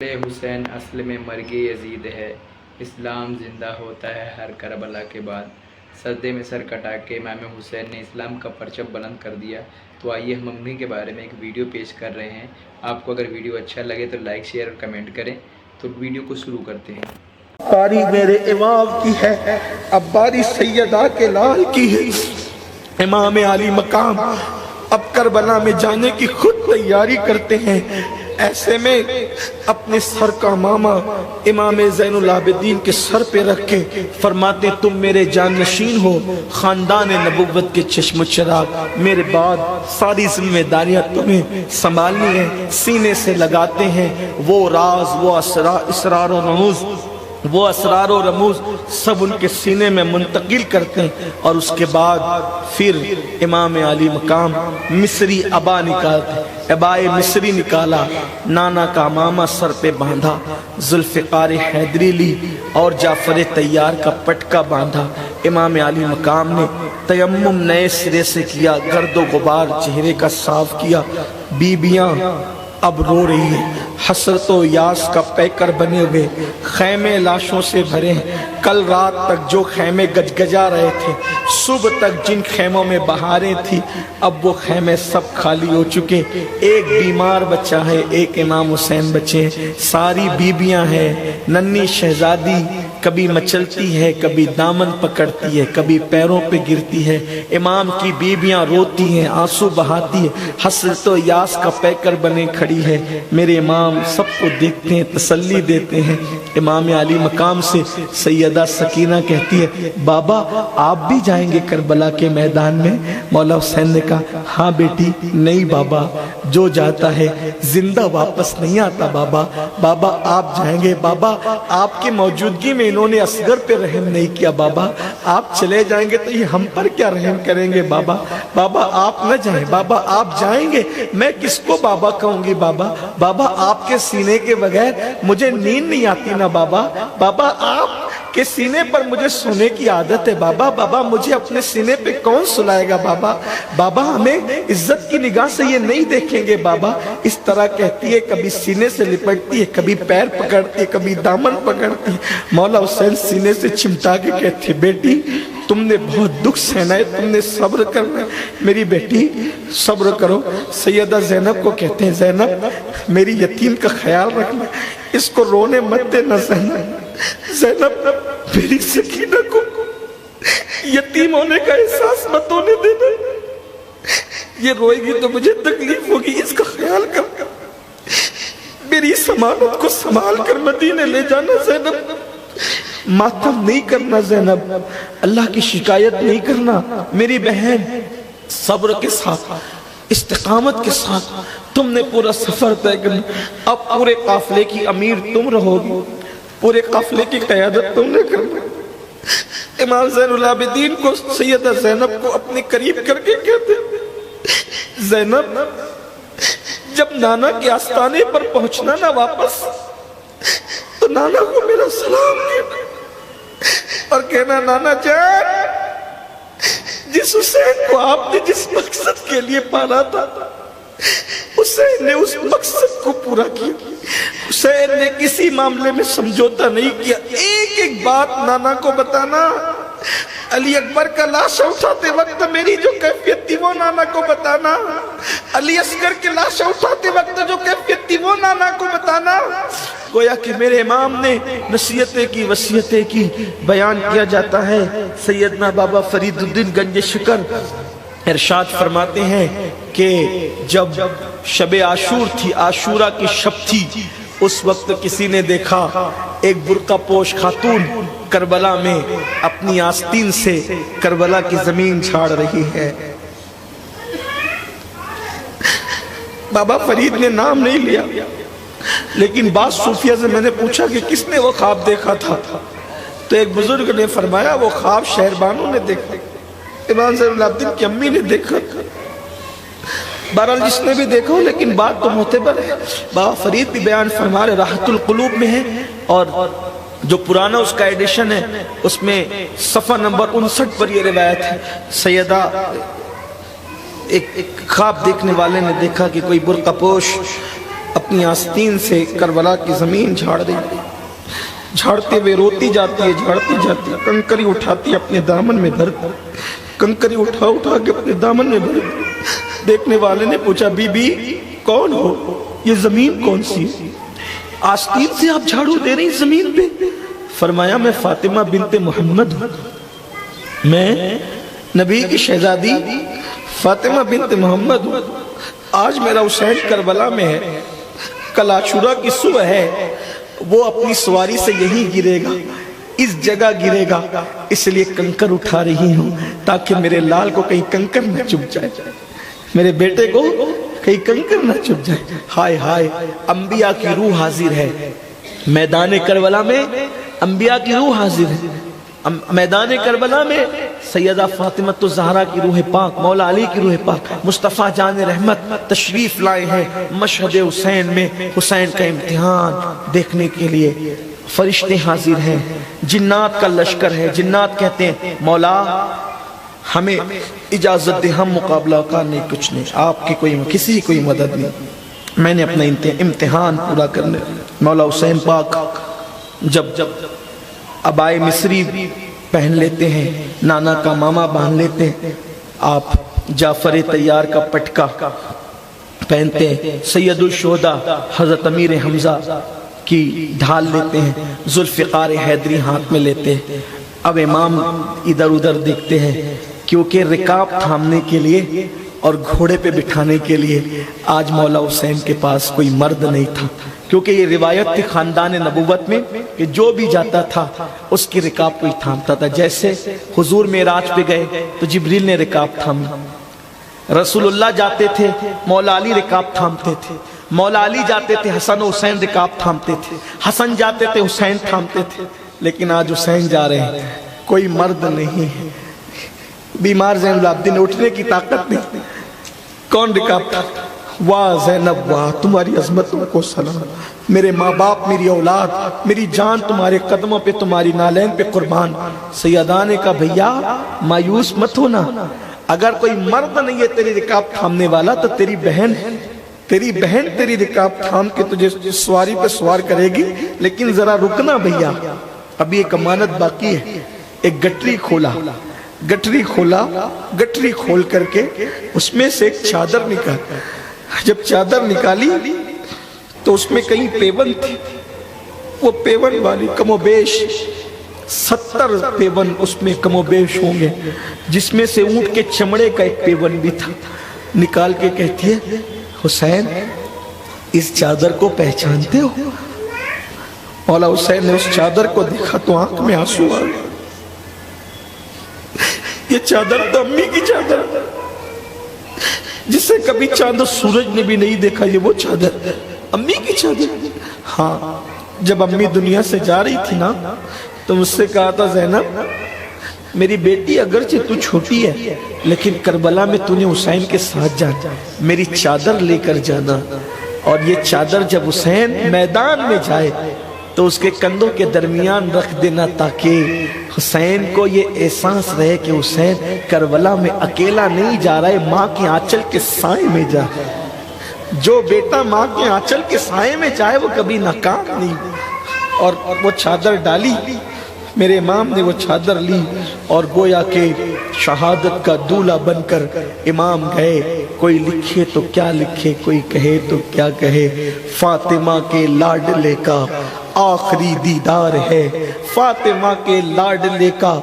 حسین اصل میں مرگ یزید ہے، اسلام زندہ ہوتا ہے ہر کربلا کے بعد۔ سجدے میں سر کٹا کے امام حسین نے اسلام کا پرچم بلند کر دیا۔ تو آئیے ہم انہی کے بارے میں ایک ویڈیو پیش کر رہے ہیں۔ آپ کو اگر ویڈیو اچھا لگے تو لائک شیئر اور کمنٹ کریں۔ تو ویڈیو کو شروع کرتے ہیں۔ باری میرے امام کی ہے، اب باری سیدہ کے لال کی ہے۔ امام علی مقام اب کربلا میں جانے کی خود تیاری کرتے ہیں۔ ایسے میں اپنے سر کا ماما امام زین العابدین کے سر پہ رکھ کے فرماتے تم میرے جانشین ہو، خاندان نبوت کے چشم و چراغ، میرے بعد ساری ذمہ داریاں تمہیں سنبھالنی ہے۔ سینے سے لگاتے ہیں وہ راز، وہ اسرار و رموز سب ان کے سینے میں منتقل کرتے ہیں۔ اور اس کے بعد پھر امام علی مقام مصری عبا نکالتے، عبائے مصری نکالا، نانا کا ماما سر پہ باندھا، ذوالفقار حیدری لی اور جعفر طیار کا پٹکا باندھا۔ امام علی مقام نے تیمم نئے سرے سے کیا، گرد و غبار چہرے کا صاف کیا۔ بیبیاں اب رو رہی ہیں، حسرت و یاس کا پیکر بنے ہوئے، خیمے لاشوں سے بھرے ہیں۔ کل رات تک جو خیمے گجگجا رہے تھے، صبح تک جن خیموں میں بہاریں تھی، اب وہ خیمے سب خالی ہو چکے۔ ایک بیمار بچہ ہے، ایک امام حسین بچے ہیں، ساری بیبیاں ہیں۔ ننھی شہزادی کبھی مچلتی ہے، کبھی دامن پکڑتی ہے، کبھی پیروں پہ گرتی ہے۔ امام کی بیبیاں روتی ہیں، آنسو بہاتی ہیں، حسرت و یاس کا پیکر بنے کھڑی ہے۔ میرے امام سب کو دیکھتے ہیں، تسلی دیتے ہیں۔ امام علی مقام سے سیدہ سکینہ کہتی ہے بابا آپ بھی جائیں گے کربلا کے میدان میں؟ مولا حسین نے کہا ہاں بیٹی، نہیں بابا، جو جاتا ہے زندہ واپس نہیں آتا بابا، بابا آپ جائیں گے۔ بابا آپ کی موجودگی میں انہوں نے اصغر پہ رحم نہیں کیا، بابا آپ چلے جائیں گے تو یہ ہم پر کیا رحم کریں گے بابا، بابا آپ نہ جائیں، بابا آپ جائیں گے میں کس کو بابا کہوں گی بابا، بابا آپ کے سینے کے بغیر مجھے نیند نہیں آتی نا بابا، بابا آپ کے سینے پر مجھے سونے کی عادت ہے بابا، بابا مجھے اپنے سینے پہ کون سلائے گا بابا، بابا ہمیں عزت کی نگاہ سے یہ نہیں دیکھیں گے بابا۔ اس طرح کہتی ہے، کبھی سینے سے لپٹتی ہے، کبھی پیر پکڑتی ہے، کبھی دامن پکڑتی ہے۔ مولا حسین سینے سے چمٹا کے کہتی ہے بیٹی تم نے بہت دکھ سہنا ہے، تم نے صبر کرنا ہے، میری بیٹی صبر کرو۔ سیدہ زینب کو کہتے ہیں زینب میری یتیم کا خیال رکھنا، اس کو رونے مت دینا زینب، میری سکینہ کو یتیم ہونے کا احساس مت ہونے دینا، یہ روئے گی تو مجھے تکلیف ہوگی، اس کا خیال کر، میری سمانت کو سنبھال کر مدینے لے جانا زینب، ماتم نہیں کرنا زینب، اللہ کی شکایت نہیں کرنا میری بہن، صبر کے ساتھ استقامت کے ساتھ تم نے پورا سفر طے کرنا۔ اب پورے قافلے کی امیر تم رہو گی، پورے قافلے کی قیادت تم نے کرنا۔ امام زین العابدین کو سیدہ زینب کو اپنے قریب کر کے کہتے زینب جب نانا کے آستانے پر پہنچنا نا واپس تو نانا کو میرا سلام کہنا اور کہنا نانا جان جس حسین کو آپ نے جس مقصد کے لیے پالا تھا حسین نے اس مقصد کو پورا کیا، حسین نے کسی معاملے میں سمجھوتا نہیں کیا۔ ایک ایک بات نانا کو بتانا، علی اکبر کا لاشا اٹھاتے وقت میری جو کیفیت تھی وہ نانا کو بتانا، علی اصغر کے لاشا اٹھاتے وقت جو کیفیت تھی وہ نانا کو بتانا۔ گویا کہ میرے امام نے نصیحتیں کی، وصیتیں کی، بیان کیا جاتا ہے۔ سیدنا بابا فرید الدین گنج شکر ارشاد فرماتے ہیں کہ جب شب عاشور تھی، عاشورہ کی شب تھی، اس وقت کسی نے دیکھا ایک برقع پوش خاتون کربلا میں اپنی آستین سے کربلا کی زمین جھاڑ رہی ہے۔ بابا فرید نے نام نہیں لیا، لیکن بعض صوفیہ سے میں نے پوچھا کہ کس نے وہ خواب دیکھا تھا، تو ایک بزرگ نے فرمایا وہ خواب شہربانوں نے دیکھا، امام زین العابدین کی امی نے دیکھا، بہرحال جس نے بھی دیکھا ہو، لیکن بات تو معتبر ہے۔ بابا فرید بھی بیان فرما رہے، راحت القلوب میں ہے، اور جو پرانا اس کا ایڈیشن ہے اس میں صفحہ نمبر 59 پر یہ روایت ہے۔ سیدہ ایک خواب دیکھنے والے نے دیکھا کہ کوئی برقع پوش اپنی آستین سے کربلا کی زمین جھاڑ رہی ہے، جھاڑتے ہوئے روتی جاتی ہے، جھاڑتی جاتی ہے، کنکری اٹھاتی ہے اپنے دامن میں بھر، کنکری اٹھا کے اپنے دامن میں بھر۔ دیکھنے والے نے پوچھا بی بی کون ہو، یہ زمین کون سی ہے، آستین سے آپ جھاڑو دے رہی زمین پہ؟ فرمایا میں فاطمہ بنت محمد ہوں، میں نبی کی شہزادی فاطمہ بنت محمد ہوں، آج میرا حسین کربلا میں ہے، کل عاشورہ کی صبح ہے، وہ اپنی سواری سے یہی گرے گا، اس جگہ گرے گا، اس لیے کنکر اٹھا رہی ہوں تاکہ میرے لال کو کہیں کنکر نہ چپ جائے، میرے بیٹے کو کہیں کنکر نہ چپ جائے۔ ہائے ہائے، انبیاء کی روح حاضر ہے میدان کربلا میں، انبیاء کی روح حاضر ہے میدان کربلا میں۔ سیدہ فاطمہ الزہرا کی روح پاک، مولا علی کی روح پاک، مصطفیٰ جان رحمت تشریف لائے ہیں مشہد حسین میں، حسین کا امتحان دیکھنے کے لیے فرشتے حاضر ہیں، جنات کا لشکر ہے۔ جنات کہتے ہیں مولا ہمیں اجازت دے، ہم مقابلہ کا نہیں، کچھ نہیں، آپ کی کسی کی کوئی مدد نہیں، میں نے اپنا امتحان پورا کرنے۔ مولا حسین پاک جب عبائے مصری پہن لیتے ہیں، نانا کا ماما باندھ لیتے ہیں، آپ جعفر طیار کا پٹکا پہنتے ہیں، سید الشہداء حضرت امیر حمزہ کی ڈھال لیتے ہیں، ذوالفقار حیدری ہاتھ میں لیتے ہیں۔ اب امام ادھر ادھر دیکھتے ہیں کیونکہ رکاب تھامنے کے لیے اور گھوڑے پہ بٹھانے کے لیے آج مولا حسین کے پاس کوئی مرد نہیں تھا، کیونکہ یہ روایت تھی خاندان نبوت میں کہ جو بھی جاتا تھا اس کی رکاب کوئی تھامتا تھا۔ جیسے حضور معراج پہ گئے تو جبریل نے رکاب تھامی، رسول اللہ جاتے تھے مولا علی رکاب تھامتے تھے، مولا علی جاتے تھے حسن و حسین رکاب تھامتے تھے، حسن جاتے تھے حسین تھامتے تھے۔ لیکن آج حسین جا رہے ہیں، کوئی مرد نہیں ہے، بیمار زین العابدین اٹھنے کی طاقت نہیں، کون رکاب تھامتا؟ واہ زینب واہ، تمہاری عظمتوں کو سلام، میرے ماں باپ، میری اولاد، میری جان تمہارے قدموں پہ، تمہاری نالین پہ قربان۔ سیدہ نے کہا بھیا مایوس مت ہونا، اگر کوئی مرد نہیں ہے تیری رکاب تھامنے والا تو تیری بہن تیری رکاب تھام کے تجھے سواری پہ سوار کرے گی، لیکن ذرا رکنا بھیا، ابھی ایک امانت باقی ہے۔ ایک گٹری کھول کر کے اس میں سے ایک چادر نکال، جب چادر نکالی تو اس میں کئی پیون تھے، وہ پیون والی کم و بیش 70 پیون اس میں کم و بیش ہوں گے، جس میں سے اونٹ کے چمڑے کا ایک پیون بھی تھا۔ نکال کے کہتی ہے حسین اس چادر کو پہچانتے ہو؟ مولا حسین نے اس چادر کو دیکھا تو آنکھ میں آنسو آ گئے، یہ چادر تو امی کی چادر ہے، جسے کبھی چاند و سورج نے بھی نہیں دیکھا، یہ وہ چادر امی کی چادر۔ ہاں جب امی دنیا سے جا رہی تھی نا تو مجھ سے کہا تھا زینب میری بیٹی اگرچہ تو چھوٹی ہے لیکن کربلا میں تو نے حسین کے ساتھ جانا، میری چادر لے کر جانا، اور یہ چادر جب حسین میدان میں جائے تو اس کے کندھوں کے درمیان رکھ دینا تاکہ حسین کو یہ احساس رہے کہ حسین کربلا میں اکیلا نہیں جا رہا ہے، ماں کے آنچل کے سائے میں جا رہا ہے۔ جو بیٹا ماں کے آنچل کے سائے میں جائے وہ کبھی ناکام نہیں۔ اور وہ چادر ڈالی، میرے امام نے وہ چادر لی اور گویا کہ شہادت کا دولہا بن کر امام گئے۔ کوئی لکھے تو کیا لکھے، کوئی کہے تو کیا کہے، فاطمہ کے لاڈلے کا آخری دیدار ہے، فاطمہ کے لاڈلے کا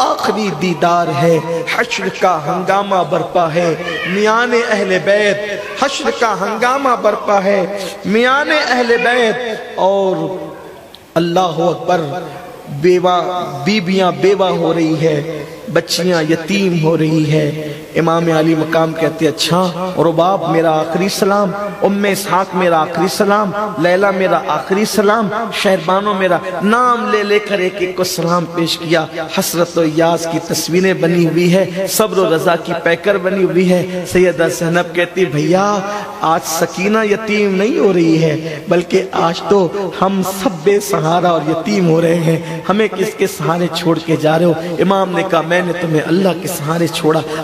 آخری دیدار ہے، حشر کا ہنگامہ برپا ہے میان اہل بیت، حشر کا ہنگامہ برپا ہے میان اہل بیت، اور اللہ اکبر، بیویاں بیوہ ہو رہی ہے، بچیاں یتیم ہو رہی ہے۔ امام علی مقام کہتے اچھا رباب میرا آخری سلام، ام اسحاق میرا آخری سلام، لیلہ میرا آخری سلام، شہربانوں میرا، نام لے لے کر ایک ایک کو سلام پیش کیا۔ حسرت و یاس کی تصویریں بنی ہوئی ہے، صبر و رضا کی پیکر بنی ہوئی ہے۔ سیدہ زینب کہتی بھیا آج سکینہ یتیم نہیں ہو رہی ہے، بلکہ آج تو ہم سب بے سہارا اور یتیم ہو رہے ہیں، ہمیں کس کے سہارے چھوڑ کے جا رہے ہو؟ امام نے کہا میں نے تمہیں اللہ کے سہارے چھوڑا،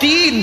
3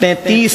33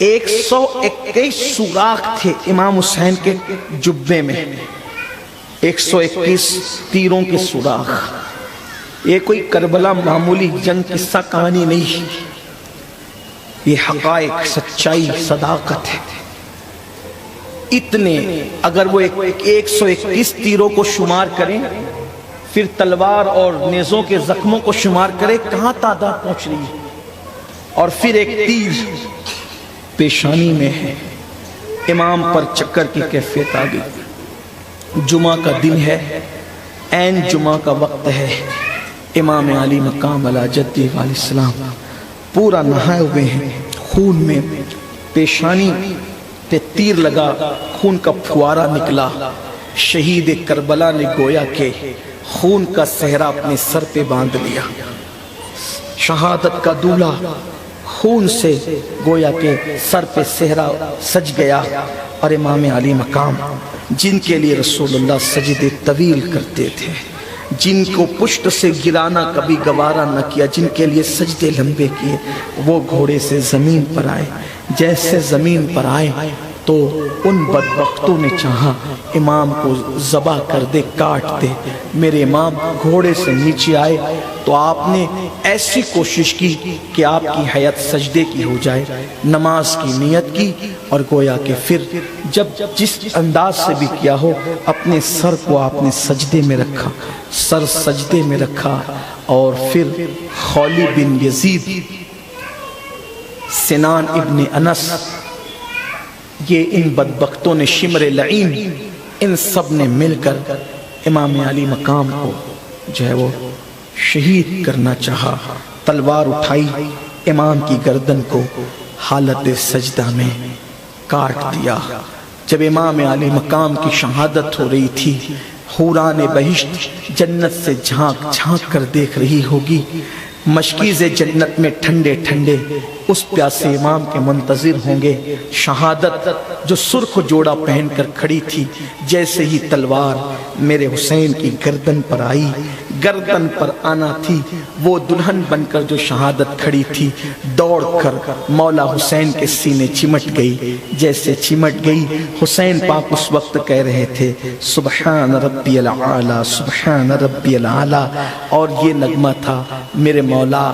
121 سوراخ تھے امام حسین کے جبے میں، 121 تیروں کے سوراخ۔ یہ کوئی کربلا معمولی جنگ قصہ کہانی نہیں، یہ حقائق، سچائی، صداقت ہے۔ اتنے اگر وہ 121 تیروں کو شمار کریں، پھر تلوار اور نیزوں کے زخموں کو شمار کریں، کہاں تعداد پہنچ رہی ہے؟ اور پھر ایک تیر پیشانی میں ہے، امام پر چکر کی کیفیت آ گئی۔ جمعہ کا دن ہے، عین جمعہ کا وقت ہے، امام علی مقام علی جدہ علیہ السلام پورا نہائے ہوئے ہیں، خون میں پیشانی تے تیر لگا، خون کا پھوارا نکلا۔ شہید کربلا نے گویا کہ خون کا صحرا اپنے سر پہ باندھ لیا، شہادت کا دولہ خون سے گویا کہ سر پہ صحرا سج گیا۔ اور امام علی مقام جن کے لیے رسول اللہ سجدے طویل کرتے تھے، جن کو پشت سے گرانا کبھی گوارا نہ کیا، جن کے لیے سجدے لمبے کیے، وہ گھوڑے سے زمین پر آئے۔ جیسے زمین پر آئے تو ان بدبختوں نے چاہا امام کو ذبح کر دے، کاٹ دے۔ میرے امام گھوڑے سے نیچے آئے تو آپ نے ایسی کوشش کی کہ آپ کی حیات سجدے کی ہو جائے، نماز کی نیت کی، اور گویا کہ پھر جب جس انداز سے بھی کیا ہو، اپنے سر کو آپ نے سجدے میں رکھا، سر سجدے میں رکھا۔ اور پھر خولی بن یزید، سنان ابن انس، یہ ان بدبختوں نے، شمر لعین، ان سب نے مل کر امام علی مقام کو جو ہے وہ شہید کرنا چاہا۔ تلوار اٹھائی، امام کی گردن کو حالت سجدہ میں کاٹ دیا۔ جب امام علی مقام کی شہادت ہو رہی تھی، حوران بہشت جنت سے جھانک جھانک کر دیکھ رہی ہوگی، مشکیز جنت میں ٹھنڈے ٹھنڈے اس پیاسے امام کے منتظر ہوں گے۔ شہادت جو سرخ جوڑا پہن کر کھڑی تھی، جیسے ہی تلوار میرے حسین کی گردن پر آئی، گردن پر آنا تھی، وہ دلہن بن کر جو شہادت کھڑی تھی، دوڑ کر مولا حسین کے سینے چمٹ گئی۔ جیسے چمٹ گئی، حسین پاک اس وقت کہہ رہے تھے سبحان ربی العالی، سبحان ربی العالی، اور یہ نغمہ تھا میرے مولا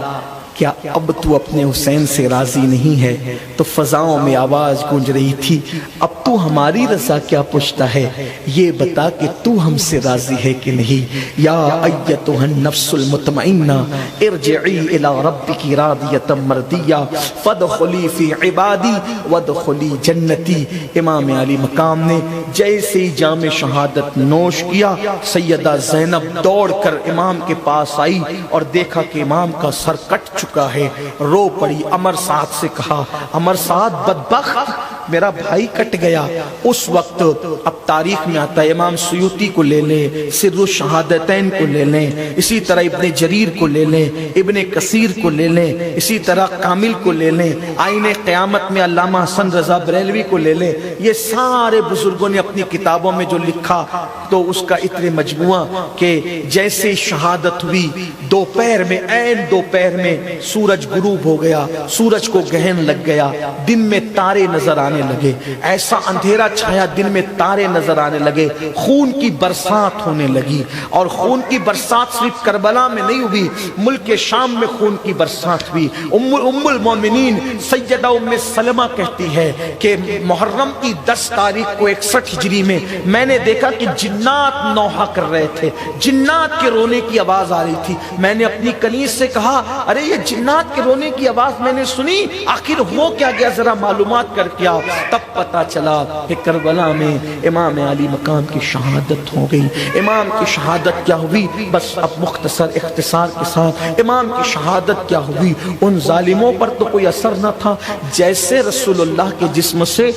کیا اب تو اپنے حسین سے راضی نہیں ہے؟ تو فضاؤں میں آواز گونج رہی تھی، اب تو ہماری رضا کیا پوچھتا ہے، یہ بتا کہ تو ہم سے راضی ہے کہ نہیں۔ یا ایتھا النفس المطمئنہ ارجعی الی ربک راضیۃ مرضیہ فادخلی فی عبادی وادخلی جنتی۔ امام علی مقام نے جیسے ہی جام شہادت نوش کیا، سیدہ زینب دوڑ کر امام کے پاس آئی اور دیکھا کہ امام کا سر کٹ چکا ہے، رو پڑی۔ عمر سعد سے کہا عمر سعد بدبخت، میرا بھائی کٹ گیا۔ اس وقت اب تاریخ میں آتا ہے، امام سیوطی کو لے لیں، سر الشہادتین کو لے لیں، اسی طرح ابن جریر کو لے لیں، ابن کثیر کو لے لیں، اسی طرح کامل کو لے لیں، آئین قیامت میں علامہ حسن رضا بریلوی کو لے لیں۔ یہ سارے بزرگوں نے اپنی کتابوں میں جو لکھا تو اس کا اتنے مجموعہ کہ جیسے شہادت ہوئی، دوپہر میں، عین دوپہر میں سورج غروب ہو گیا، سورج کو گہن لگ گیا، دن میں تارے نظر آنے لگے، ایسا اندھیرا چھایا، دن میں تارے نظر آنے لگے، خون کی برسات ہونے لگی۔ اور خون کی برسات صرف کربلا میں نہیں ہوئی، ملک شام میں خون کی برسات ہوئی۔ ام المومنین سیدہ ام سلمہ کہتی ہے کہ محرم کی 10 تاریخ کو 61 ہجری میں میں نے دیکھا کہ جنات نوحہ کر رہے تھے، جنات کے رونے کی آواز آ رہی تھی۔ میں نے اپنی کنیز سے کہا ارے یہ جنات کے رونے کی آواز میں نے سنی، آخر ہو کیا گیا، ذرا معلومات کر کیا۔ تب پتا چلا کہ کربلا میں امام علی مقام کی شہادت ہو گئی۔ امام کی شہادت کیا ہوئی، بس اب مختصر اختصار کے ساتھ امام کی شہادت کیا ہوئی۔ ان ظالموں پر تو کوئی اثر نہ تھا، جیسے رسول اللہ کے جسم سے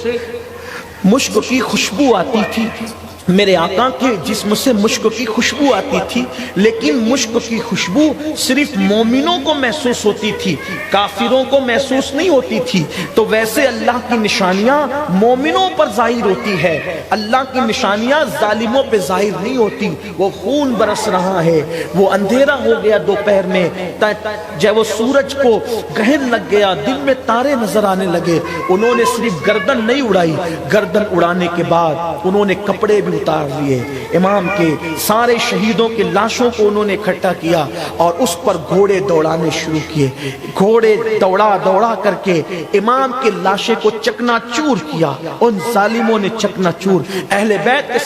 مشک کی خوشبو آتی تھی، میرے آقا کے جسم سے مشک کی خوشبو آتی تھی، لیکن مشک کی خوشبو صرف مومنوں کو محسوس ہوتی تھی، کافروں کو محسوس نہیں ہوتی تھی۔ تو ویسے اللہ کی نشانیاں مومنوں پر ظاہر ہوتی ہے، اللہ کی نشانیاں ظالموں پہ ظاہر نہیں ہوتی۔ وہ خون برس رہا ہے، وہ اندھیرا ہو گیا دوپہر میں، جب وہ سورج کو گرہن لگ گیا، دن میں تارے نظر آنے لگے، انہوں نے صرف گردن نہیں اڑائی، گردن اڑانے کے بعد انہوں نے کپڑے بھی اتار لیے۔ امام کے سارے شہیدوں کے لاشوں کو انہوں نے اکٹھا کیا اور اس پر گھوڑے دوڑانے شروع کیے۔ گھوڑے دوڑا دوڑا کر کے امام کے لاشے کو چکنا چور کیا، ان ظالموں نے چکنا چور۔ اہل بیت